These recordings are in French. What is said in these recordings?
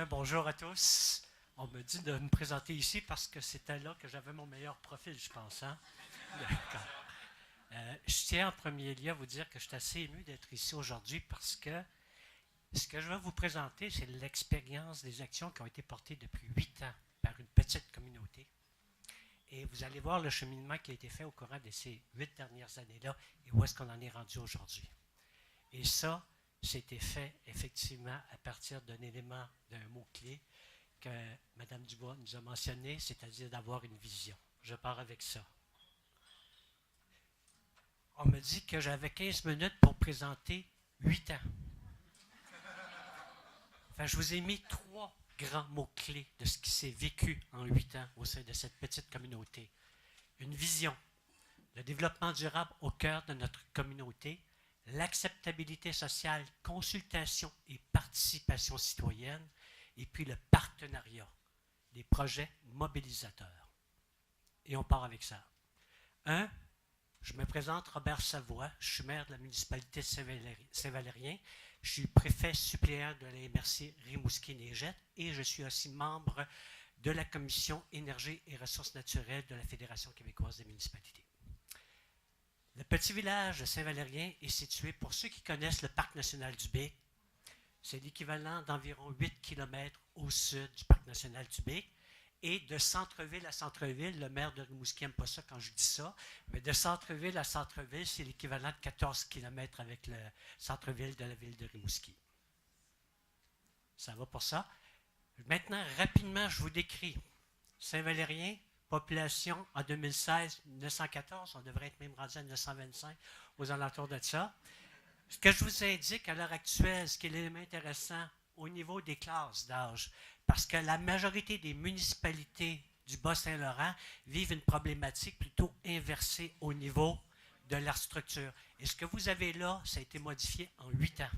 Bonjour à tous. On me dit de me présenter ici parce que c'était là que j'avais mon meilleur profil, je pense. Hein? D'accord. Je tiens en premier lieu à vous dire que je suis assez ému d'être ici aujourd'hui parce que ce que je vais vous présenter, c'est l'expérience des actions qui ont été portées depuis 8 ans par une petite communauté. Et vous allez voir le cheminement qui a été fait au courant de ces 8 dernières années-là et où est-ce qu'on en est rendu aujourd'hui. Et ça, c'était fait effectivement à partir d'un élément, d'un mot-clé que Mme Dubois nous a mentionné, c'est-à-dire d'avoir une vision. Je pars avec ça. On me dit que j'avais 15 minutes pour présenter 8 ans. Enfin, je vous ai mis 3 grands mots-clés de ce qui s'est vécu en 8 ans au sein de cette petite communauté. Une vision, le développement durable au cœur de notre communauté, l'acceptabilité sociale, consultation et participation citoyenne, et puis le partenariat, des projets mobilisateurs. Et on part avec ça. 1. Je me présente Robert Savoie, je suis maire de la municipalité de Saint-Valérien, je suis préfet suppléant de la MRC Rimouski-Neigette et je suis aussi membre de la commission Énergie et ressources naturelles de la Fédération québécoise des municipalités. Le petit village de Saint-Valérien est situé, pour ceux qui connaissent le parc national du Bec, c'est l'équivalent d'environ 8 km au sud du parc national du Bec. Et de centre-ville à centre-ville, le maire de Rimouski n'aime pas ça quand je dis ça, mais de centre-ville à centre-ville, c'est l'équivalent de 14 km avec le centre-ville de la ville de Rimouski. Ça va pour ça? Maintenant, rapidement, je vous décris. Saint-Valérien, population en 2016, 914, on devrait être même rendu à 925 aux alentours de ça. Ce que je vous indique à l'heure actuelle, ce qui est l'élément intéressant au niveau des classes d'âge, parce que la majorité des municipalités du Bas-Saint-Laurent vivent une problématique plutôt inversée au niveau de leur structure. Et ce que vous avez là, ça a été modifié en 8 ans.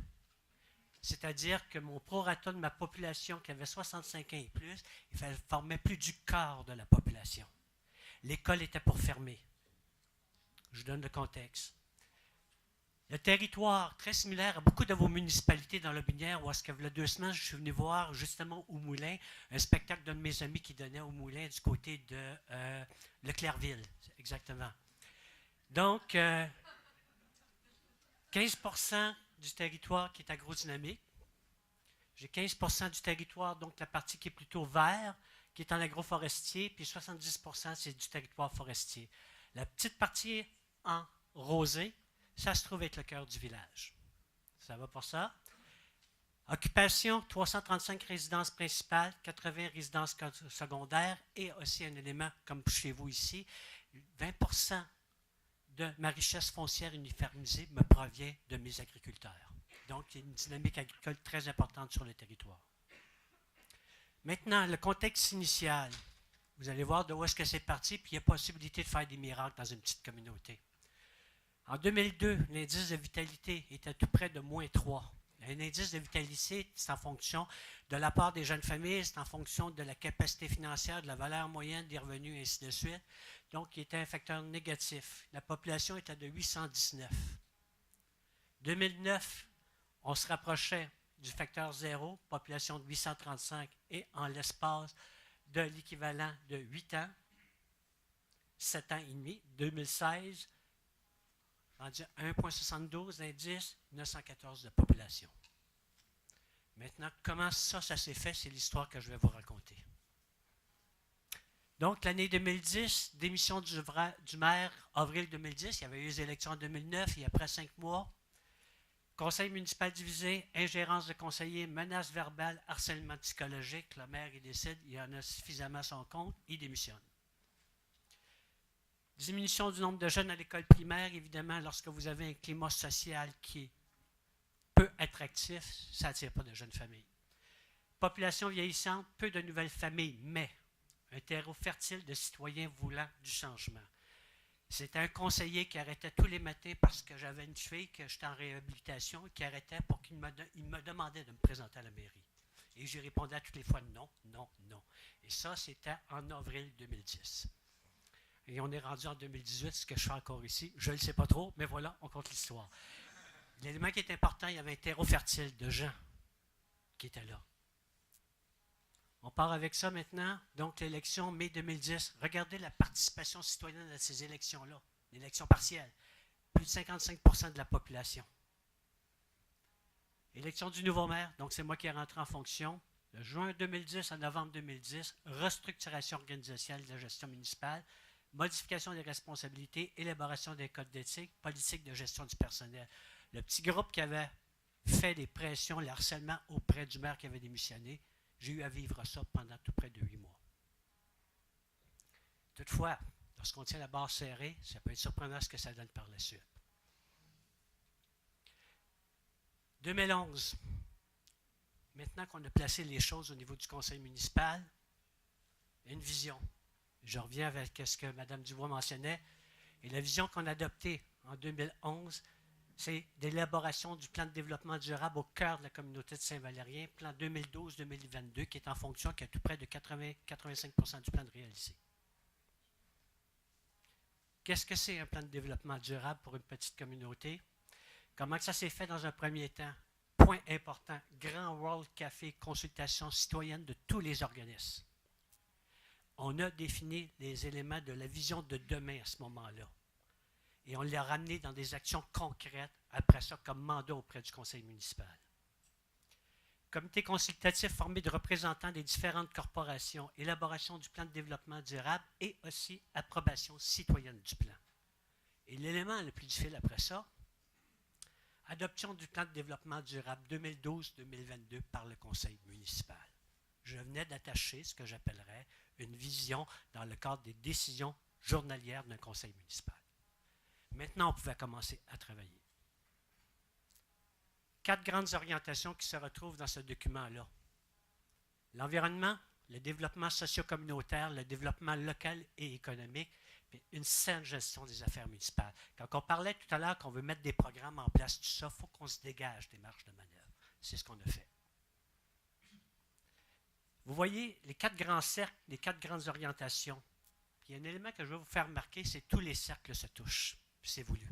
C'est-à-dire que mon prorata de ma population qui avait 65 ans et plus, il formait plus du quart de la population. L'école était pour fermer. Je vous donne le contexte. Le territoire, très similaire à beaucoup de vos municipalités dans l'Aubinière, où est-ce que, il y a 2 semaines, je suis venu voir justement au Moulin, un spectacle d'un de mes amis qui donnait au Moulin du côté de Leclercville, exactement. Donc, 15% du territoire qui est agrodynamique. J'ai 15% du territoire, donc la partie qui est plutôt vert, qui est en agroforestier, puis 70% c'est du territoire forestier. La petite partie en rosé, ça se trouve être le cœur du village. Ça va pour ça? Occupation, 335 résidences principales, 80 résidences secondaires et aussi un élément comme chez vous ici, 20% de ma richesse foncière uniformisée me provient de mes agriculteurs. Donc, il y a une dynamique agricole très importante sur le territoire. Maintenant, le contexte initial. Vous allez voir d'où est-ce que c'est parti, puis il y a possibilité de faire des miracles dans une petite communauté. En 2002, l'indice de vitalité était tout près de -3. Un indice de vitalité, c'est en fonction de la part des jeunes familles, c'est en fonction de la capacité financière, de la valeur moyenne des revenus, et ainsi de suite. Donc, il était un facteur négatif. La population était de 819. 2009, on se rapprochait du facteur 0, population de 835, et en l'espace de l'équivalent de 8 ans, 7 ans et demi, 2016, rendu 1,72 d'indice, 914 de population. Maintenant, comment ça s'est fait, c'est l'histoire que je vais vous raconter. Donc, l'année 2010, démission du maire, avril 2010, il y avait eu les élections en 2009, et après 5 mois, conseil municipal divisé, ingérence de conseillers, menaces verbales, harcèlement psychologique, le maire, il décide, il en a suffisamment à son compte, il démissionne. Diminution du nombre de jeunes à l'école primaire, évidemment, lorsque vous avez un climat social qui est peu attractif, ça n'attire pas de jeunes familles. Population vieillissante, peu de nouvelles familles, mais un terreau fertile de citoyens voulant du changement. C'était un conseiller qui arrêtait tous les matins parce que j'avais une fille que j'étais en réhabilitation et qui arrêtait pour qu'il me demandait de me présenter à la mairie. Et j'y répondais à toutes les fois non, non, non. Et ça, c'était en avril 2010. Et on est rendu en 2018, ce que je fais encore ici. Je ne le sais pas trop, mais voilà, on compte l'histoire. L'élément qui est important, il y avait un terreau fertile de gens qui étaient là. On part avec ça maintenant. Donc, l'élection mai 2010. Regardez la participation citoyenne à ces élections-là, l'élection partielle. Plus de 55% de la population. Élection du nouveau maire, donc c'est moi qui est rentré en fonction. De juin 2010 à novembre 2010, restructuration organisationnelle de la gestion municipale, modification des responsabilités, élaboration des codes d'éthique, politique de gestion du personnel. Le petit groupe qui avait fait des pressions, le harcèlement auprès du maire qui avait démissionné, j'ai eu à vivre ça pendant tout près de 8 mois. Toutefois, lorsqu'on tient la barre serrée, ça peut être surprenant ce que ça donne par la suite. 2011, maintenant qu'on a placé les choses au niveau du conseil municipal, une vision. Je reviens avec ce que Mme Dubois mentionnait. Et la vision qu'on a adoptée en 2011, c'est l'élaboration du plan de développement durable au cœur de la communauté de Saint-Valérien, plan 2012-2022, qui est en fonction, qui a tout près de 80-85% du plan de réalisé. Qu'est-ce que c'est un plan de développement durable pour une petite communauté? Comment ça s'est fait dans un premier temps? Point important, grand rôle café, consultation citoyenne de tous les organismes. On a défini les éléments de la vision de demain à ce moment-là. Et on l'a ramené dans des actions concrètes, après ça, comme mandat auprès du conseil municipal. Comité consultatif formé de représentants des différentes corporations, élaboration du plan de développement durable et aussi approbation citoyenne du plan. Et l'élément le plus difficile après ça, adoption du plan de développement durable 2012-2022 par le conseil municipal. Je venais d'attacher ce que j'appellerais une vision dans le cadre des décisions journalières d'un conseil municipal. Maintenant, on pouvait commencer à travailler. 4 grandes orientations qui se retrouvent dans ce document-là. L'environnement, le développement socio-communautaire, le développement local et économique, puis une saine gestion des affaires municipales. Quand on parlait tout à l'heure qu'on veut mettre des programmes en place, tout ça, il faut qu'on se dégage des marges de manœuvre. C'est ce qu'on a fait. Vous voyez les 4 grands cercles, les 4 grandes orientations. Puis il y a un élément que je veux vous faire remarquer, c'est que tous les cercles se touchent. C'est voulu.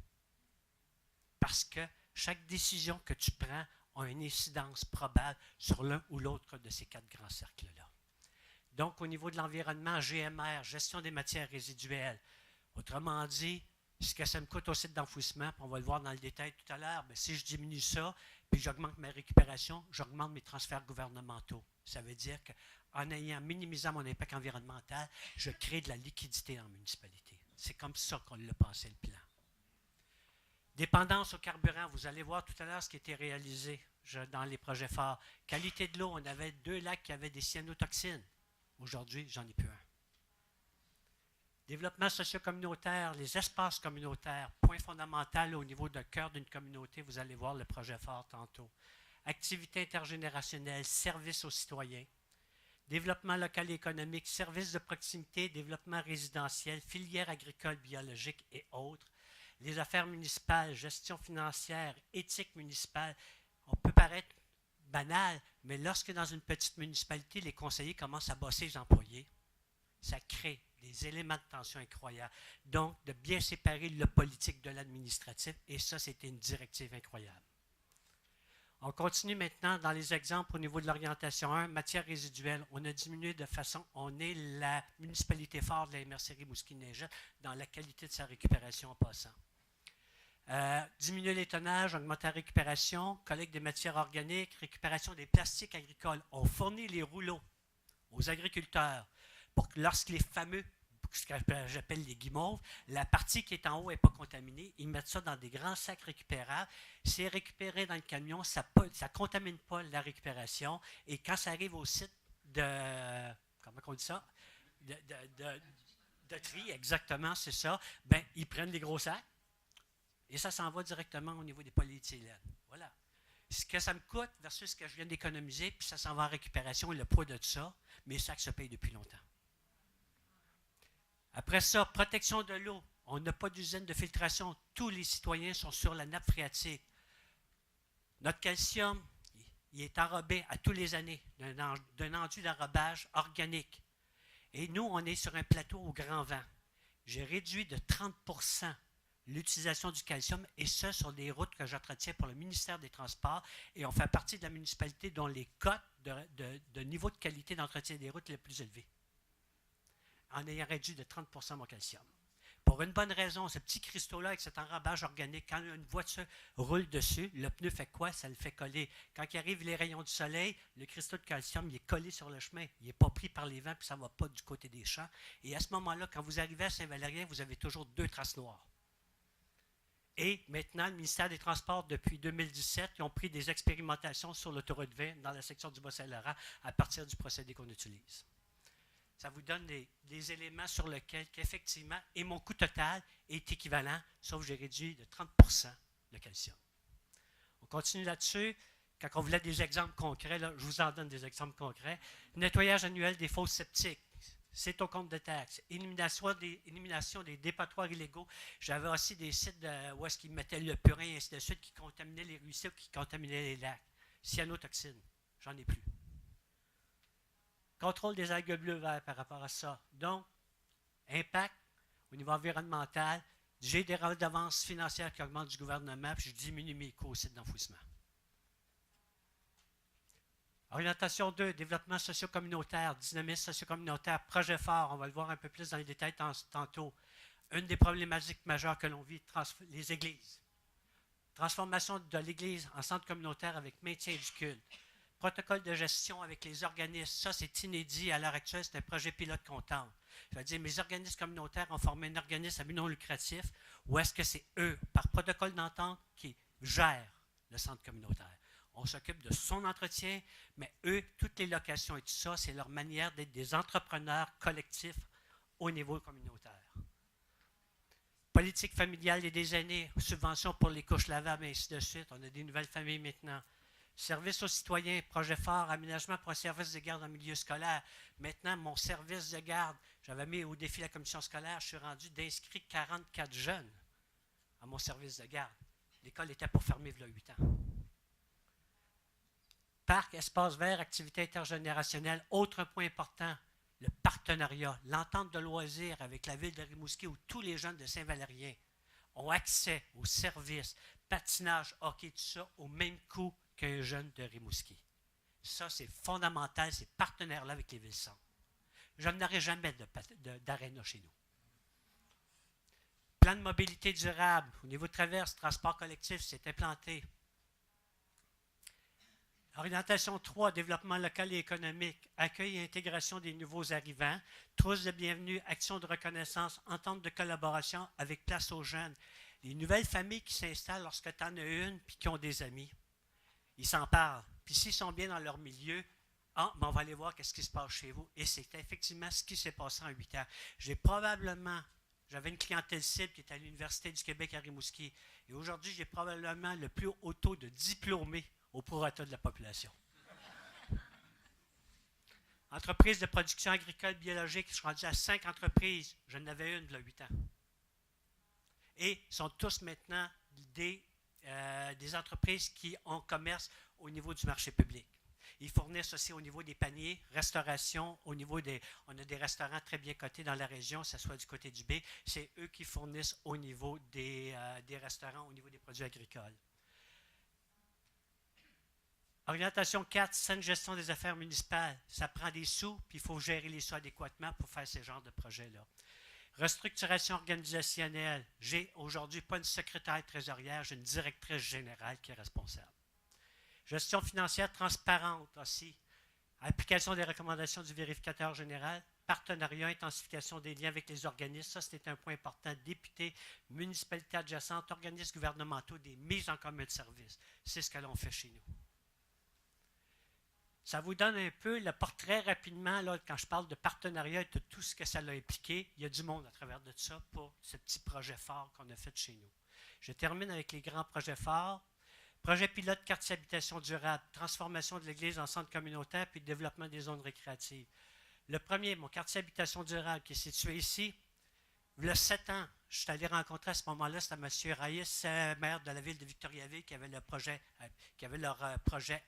Parce que chaque décision que tu prends a une incidence probable sur l'un ou l'autre de ces 4 grands cercles-là. Donc, au niveau de l'environnement, GMR, gestion des matières résiduelles. Autrement dit, ce que ça me coûte au site d'enfouissement, puis on va le voir dans le détail tout à l'heure, si je diminue ça, puis j'augmente ma récupération, j'augmente mes transferts gouvernementaux. Ça veut dire qu'en minimisant mon impact environnemental, je crée de la liquidité en municipalité. C'est comme ça qu'on l'a pensé, le plan. Dépendance au carburant, vous allez voir tout à l'heure ce qui a été réalisé dans les projets phares. Qualité de l'eau, on avait 2 lacs qui avaient des cyanotoxines. Aujourd'hui, j'en ai plus un. Développement socio-communautaire, les espaces communautaires, point fondamental au niveau d'un cœur d'une communauté, vous allez voir le projet phare tantôt. Activité intergénérationnelle, service aux citoyens. Développement local et économique, services de proximité, développement résidentiel, filière agricole, biologique et autres. Les affaires municipales, gestion financière, éthique municipale. On peut paraître banal, mais lorsque dans une petite municipalité, les conseillers commencent à bosser les employés, ça crée des éléments de tension incroyables. Donc, de bien séparer le politique de l'administratif, et ça, c'était une directive incroyable. On continue maintenant dans les exemples au niveau de l'orientation 1, matière résiduelle. On a diminué de façon, on est la municipalité phare de la MRC Rimouski-Neigette dans la qualité de sa récupération en passant. Diminuer les tonnages, augmenter la récupération, collecte des matières organiques, récupération des plastiques agricoles. On fournit les rouleaux aux agriculteurs pour que lorsque les fameux, ce que j'appelle les guimauves, la partie qui est en haut n'est pas contaminée, ils mettent ça dans des grands sacs récupérables. C'est récupéré dans le camion, ça ne contamine pas la récupération. Et quand ça arrive au site de, comment on dit ça, de tri, exactement, c'est ça, ben, ils prennent les gros sacs. Et ça s'en va directement au niveau des polyéthylènes. Voilà. Ce que ça me coûte versus ce que je viens d'économiser, puis ça s'en va en récupération et le poids de tout ça, mes sacs se payent depuis longtemps. Après ça, protection de l'eau. On n'a pas d'usine de filtration. Tous les citoyens sont sur la nappe phréatique. Notre calcium, il est enrobé à tous les années d'un enduit d'enrobage organique. Et nous, on est sur un plateau au grand vent. J'ai réduit de 30% l'utilisation du calcium, et ce, sur des routes que j'entretiens pour le ministère des Transports, et on fait partie de la municipalité dont les cotes de niveau de qualité d'entretien des routes les plus élevés, en ayant réduit de 30% mon calcium. Pour une bonne raison, ce petit cristaux-là, avec cet enrobage organique, quand une voiture roule dessus, le pneu fait quoi? Ça le fait coller. Quand il arrive les rayons du soleil, le cristaux de calcium, il est collé sur le chemin. Il n'est pas pris par les vents, puis ça ne va pas du côté des champs. Et à ce moment-là, quand vous arrivez à Saint-Valérien, vous avez toujours 2 traces noires. Et maintenant, le ministère des Transports, depuis 2017, ils ont pris des expérimentations sur l'autoroute 20 dans la section du Bas-Saint-Laurent à partir du procédé qu'on utilise. Ça vous donne des éléments sur lesquels, effectivement, et mon coût total est équivalent, sauf que j'ai réduit de 30% le calcium. On continue là-dessus. Quand on voulait des exemples concrets, là, je vous en donne des exemples concrets. Nettoyage annuel des fosses septiques, c'est au compte de taxes. Élimination des dépotoirs illégaux. J'avais aussi des sites où est-ce qu'ils mettaient le purin et ainsi de suite, qui contaminaient les ruisseaux, qui contaminaient les lacs. Cyanotoxines, j'en ai plus. Contrôle des algues bleues-verts par rapport à ça. Donc, impact au niveau environnemental, j'ai des redevances financières qui augmentent du gouvernement, puis je diminue mes coûts au site d'enfouissement. Orientation 2, développement socio-communautaire, dynamisme socio-communautaire, projet fort, on va le voir un peu plus dans les détails tantôt. Une des problématiques majeures que l'on vit, les églises. Transformation de l'église en centre communautaire avec maintien du culte. Protocole de gestion avec les organismes, ça c'est inédit à l'heure actuelle, c'est un projet pilote comptable. Je veux dire, mes organismes communautaires ont formé un organisme à but non lucratif, ou est-ce que c'est eux, par protocole d'entente, qui gèrent le centre communautaire? On s'occupe de son entretien, mais eux, toutes les locations et tout ça, c'est leur manière d'être des entrepreneurs collectifs au niveau communautaire. Politique familiale et des aînés, subventions pour les couches lavables, et ainsi de suite. On a des nouvelles familles maintenant. Service aux citoyens, projet fort, aménagement pour un service de garde en milieu scolaire. Maintenant, mon service de garde, j'avais mis au défi la commission scolaire, je suis rendu d'inscrits 44 jeunes à mon service de garde. L'école était pour fermer il y a 8 ans. Parc, espace vert, activité intergénérationnelle. Autre point important, le partenariat, l'entente de loisirs avec la ville de Rimouski où tous les jeunes de Saint-Valérien ont accès aux services, patinage, hockey, tout ça, au même coût qu'un jeune de Rimouski. Ça, c'est fondamental, ces partenaires-là avec les villes-centres. Je n'aurai jamais d'aréna chez nous. Plan de mobilité durable, au niveau de traverse, transport collectif, c'est implanté. Orientation 3, développement local et économique, accueil et intégration des nouveaux arrivants, trousse de bienvenue, action de reconnaissance, entente de collaboration avec place aux jeunes. Les nouvelles familles qui s'installent lorsque tu en as une puis qui ont des amis, ils s'en parlent. Puis s'ils sont bien dans leur milieu, ben on va aller voir qu'est-ce qui se passe chez vous. Et c'est effectivement ce qui s'est passé en 8 ans. J'avais une clientèle cible qui est à l'Université du Québec à Rimouski. Et aujourd'hui, j'ai probablement le plus haut taux de diplômés au prorata de la population. Entreprise de production agricole biologique, je suis rendu à 5 entreprises. Je n'avais une il y a 8 ans. Et sont tous maintenant des entreprises qui ont commerce au niveau du marché public. Ils fournissent aussi au niveau des paniers, restauration, on a des restaurants très bien cotés dans la région, que ce soit du côté du B. C'est eux qui fournissent au niveau des restaurants, au niveau des produits agricoles. Orientation 4, saine gestion des affaires municipales. Ça prend des sous, puis il faut gérer les sous adéquatement pour faire ce genre de projet-là. Restructuration organisationnelle. J'ai aujourd'hui pas une secrétaire trésorière, j'ai une directrice générale qui est responsable. Gestion financière transparente aussi. Application des recommandations du vérificateur général. Partenariat, intensification des liens avec les organismes. Ça, c'était un point important. Députés, municipalités adjacentes, organismes gouvernementaux, des mises en commun de services. C'est ce que l'on fait chez nous. Ça vous donne un peu le portrait rapidement, là, quand je parle de partenariat et de tout ce que ça l'a impliqué. Il y a du monde à travers de ça pour ce petit projet fort qu'on a fait chez nous. Je termine avec les grands projets forts. Projet pilote quartier habitation durable, transformation de l'église en centre communautaire puis développement des zones récréatives. Le premier, mon quartier habitation durable qui est situé ici, il y a 7 ans, je suis allé rencontrer à ce moment-là, c'était M. Raïs, maire de la ville de Victoriaville, qui avait leur projet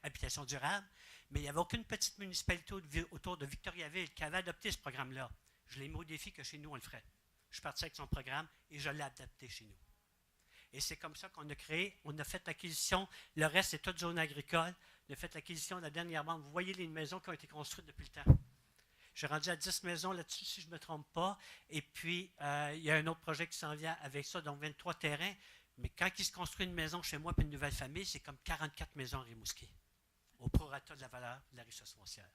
habitation durable. Mais il n'y avait aucune petite municipalité autour de Victoriaville qui avait adopté ce programme-là. Je l'ai mis au défi que chez nous, on le ferait. Je suis parti avec son programme et je l'ai adapté chez nous. Et c'est comme ça qu'on a créé, on a fait l'acquisition, le reste c'est toute zone agricole, on a fait l'acquisition de la dernière bande. Vous voyez les maisons qui ont été construites depuis le temps. J'ai rendu à 10 maisons là-dessus, si je ne me trompe pas. Et puis, il y a un autre projet qui s'en vient avec ça, donc 23 terrains. Mais quand il se construit une maison chez moi puis une nouvelle famille, c'est comme 44 maisons à Rimouski, au prorata de la valeur de la richesse foncière.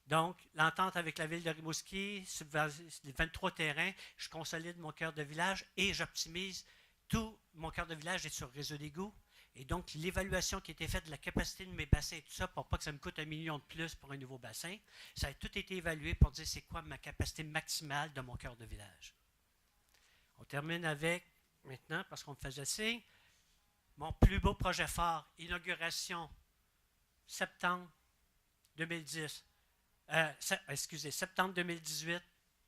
Donc, l'entente avec la ville de Rimouski, les 23 terrains, je consolide mon cœur de village et j'optimise tout mon cœur de village est sur réseau d'égout. Et donc, l'évaluation qui a été faite de la capacité de mes bassins et tout ça, pour pas que ça me coûte 1 million de plus pour un nouveau bassin, ça a tout été évalué pour dire c'est quoi ma capacité maximale de mon cœur de village. On termine avec, maintenant, parce qu'on me faisait signe, mon plus beau projet phare, inauguration, septembre 2010. Septembre 2018,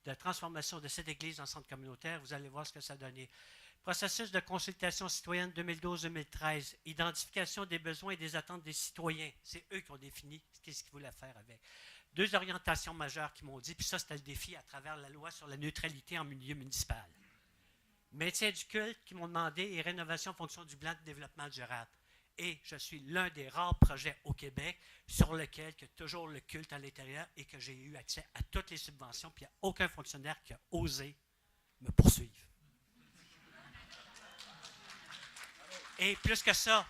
de transformation de cette église en centre communautaire. Vous allez voir ce que ça a donné. Processus de consultation citoyenne 2012-2013. Identification des besoins et des attentes des citoyens. C'est eux qui ont défini ce qu'ils voulaient faire avec. 2 orientations majeures qui m'ont dit, puis ça, c'était le défi à travers la loi sur la neutralité en milieu municipal. Maintien du culte qui m'ont demandé et rénovation en fonction du plan de développement durable. Et je suis l'un des rares projets au Québec sur lequel il y a toujours le culte à l'intérieur et que j'ai eu accès à toutes les subventions, puis il n'y a aucun fonctionnaire qui a osé me poursuivre. Et plus que ça,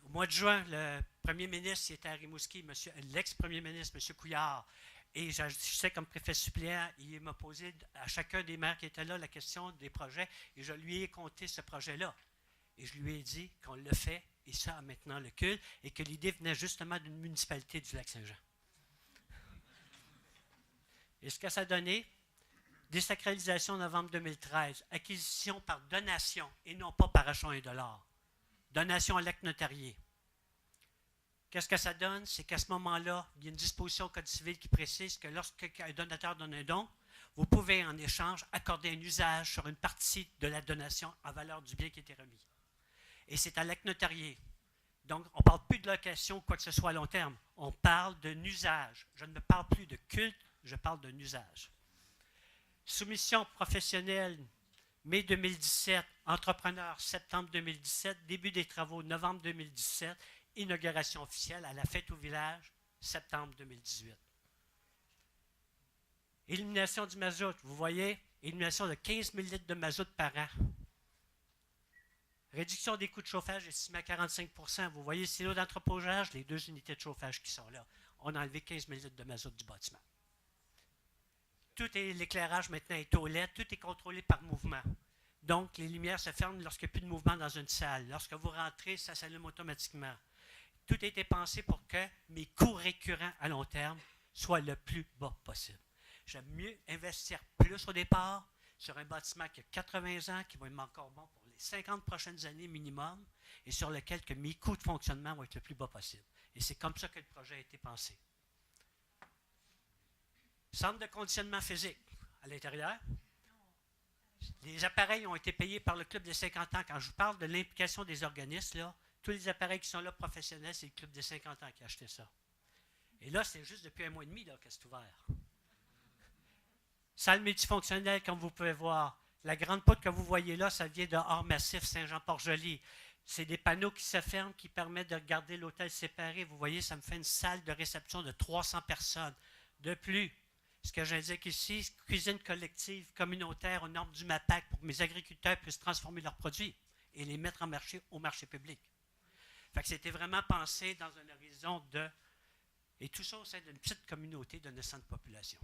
au mois de juin, le premier ministre était à Rimouski, l'ex-premier ministre, M. Couillard, et je sais comme préfet suppléant, il m'a posé à chacun des maires qui étaient là la question des projets, et je lui ai compté ce projet-là. Et je lui ai dit qu'on le fait, et ça a maintenant le culte, et que l'idée venait justement d'une municipalité du Lac-Saint-Jean. Et ce que ça a donné, désacralisation novembre 2013, acquisition par donation et non pas par achat $1. Donation à l'acte notarié. Qu'est-ce que ça donne? C'est qu'à ce moment-là, il y a une disposition au Code civil qui précise que lorsqu'un donateur donne un don, vous pouvez en échange accorder un usage sur une partie de la donation en valeur du bien qui a été remis. Et c'est à l'acte notarié. Donc, on ne parle plus de location ou quoi que ce soit à long terme. On parle d'un usage. Je ne parle plus de culte, je parle d'un usage. Soumission professionnelle, mai 2017, entrepreneur, septembre 2017, début des travaux, novembre 2017, inauguration officielle à la fête au village, septembre 2018. Élimination du mazout, vous voyez, élimination de 15 000 litres de mazout par an. Réduction des coûts de chauffage estimée à 45 %. Vous voyez le silo d'entreposage, les 2 unités de chauffage qui sont là. On a enlevé 15 000 litres de mazout du bâtiment. L'éclairage maintenant est au LED, tout est contrôlé par mouvement. Donc, les lumières se ferment lorsqu'il n'y a plus de mouvement dans une salle. Lorsque vous rentrez, ça s'allume automatiquement. Tout a été pensé pour que mes coûts récurrents à long terme soient le plus bas possible. J'aime mieux investir plus au départ sur un bâtiment qui a 80 ans, qui va être encore bon pour les 50 prochaines années minimum, et sur lequel que mes coûts de fonctionnement vont être le plus bas possible. Et c'est comme ça que le projet a été pensé. Centre de conditionnement physique à l'intérieur. Les appareils ont été payés par le Club des 50 ans. Quand je vous parle de l'implication des organismes, là, tous les appareils qui sont là professionnels, c'est le Club des 50 ans qui a acheté ça. Et là, c'est juste depuis 1 mois et demi là, que c'est ouvert. Salle multifonctionnelle, comme vous pouvez voir. La grande poutre que vous voyez là, ça vient de Hors-Massif, Saint-Jean-Port-Joli. C'est des panneaux qui se ferment, qui permettent de garder l'hôtel séparé. Vous voyez, ça me fait une salle de réception de 300 personnes. De plus, ce que j'indique ici, cuisine collective communautaire aux normes du MAPAC pour que mes agriculteurs puissent transformer leurs produits et les mettre en marché au marché public. Fait que c'était vraiment pensé dans un horizon de... Et tout ça au sein d'une petite communauté de 900 populations.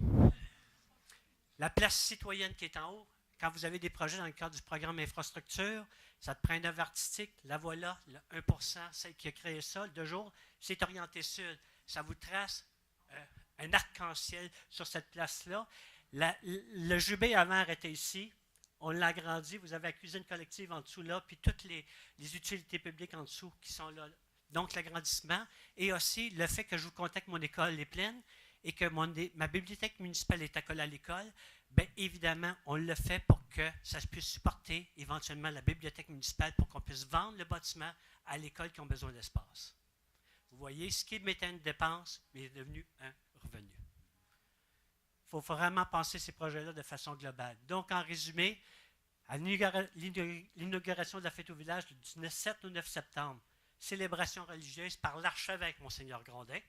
La place citoyenne qui est en haut, quand vous avez des projets dans le cadre du programme infrastructure, ça te prend une œuvre artistique, la voilà, le 1%, celle qui a créé ça, le 2 jours, c'est orienté sud. Ça vous trace un arc-en-ciel sur cette place-là. Le jubé avant était ici. On l'a agrandi. Vous avez la cuisine collective en dessous là, puis toutes les utilités publiques en dessous qui sont là. Donc, l'agrandissement. Et aussi, le fait que je vous contacte mon école est pleine et que ma bibliothèque municipale est accolée à l'école, bien évidemment, on le fait pour que ça puisse supporter éventuellement la bibliothèque municipale pour qu'on puisse vendre le bâtiment à l'école qui ont besoin d'espace. Vous voyez, ce qui mettait une dépense, mais est devenu un revenu. Il faut vraiment penser ces projets-là de façon globale. Donc, en résumé, À l'inauguration de la fête au village du 7 au 9 septembre, célébration religieuse par l'archevêque Monseigneur Grondin.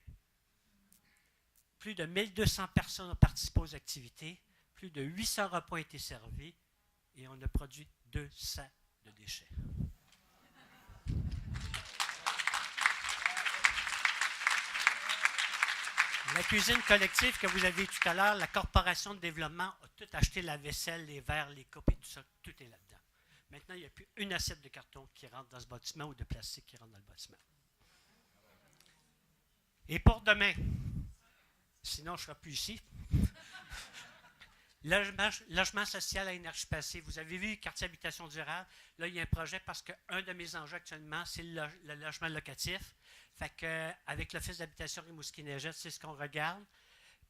Plus de 1200 personnes ont participé aux activités, plus de 800 repas ont été servis et on a produit 2 sacs de déchets. La cuisine collective que vous avez vu tout à l'heure, la corporation de développement a tout acheté, la vaisselle, les verres, les coupes et tout ça, tout est là-dedans. Maintenant, il n'y a plus une assiette de carton qui rentre dans ce bâtiment ou de plastique qui rentre dans le bâtiment. Et pour demain, sinon je ne serai plus ici, logement social à énergie passive. Vous avez vu quartier habitation durable. Là, il y a un projet parce qu'un de mes enjeux actuellement, c'est le logement locatif. Fait qu'avec l'Office d'habitation Rimouski-Neigette, c'est ce qu'on regarde.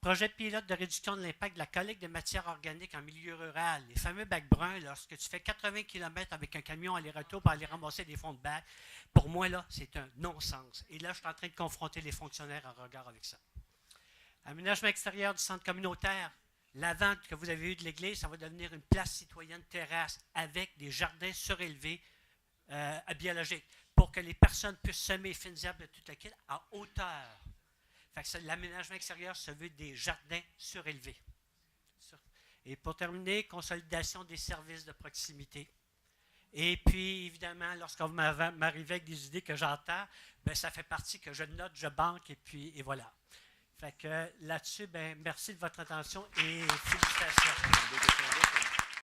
Projet pilote de réduction de l'impact de la collecte de matières organiques en milieu rural. Les fameux bacs bruns, lorsque tu fais 80 km avec un camion aller-retour pour aller ramasser des fonds de bac, pour moi, là, c'est un non-sens. Et là, je suis en train de confronter les fonctionnaires en regard avec ça. Aménagement extérieur du centre communautaire. La vente que vous avez eue de l'église, ça va devenir une place citoyenne terrasse avec des jardins surélevés biologiques pour que les personnes puissent semer fines herbes de toute la quille à hauteur. Fait que l'aménagement extérieur se veut des jardins surélevés. Et pour terminer, consolidation des services de proximité. Et puis, évidemment, lorsqu'on m'arrive avec des idées que j'entends, ben, ça fait partie que je note, je banque, et voilà. Fait que là-dessus, ben, merci de votre attention et félicitations.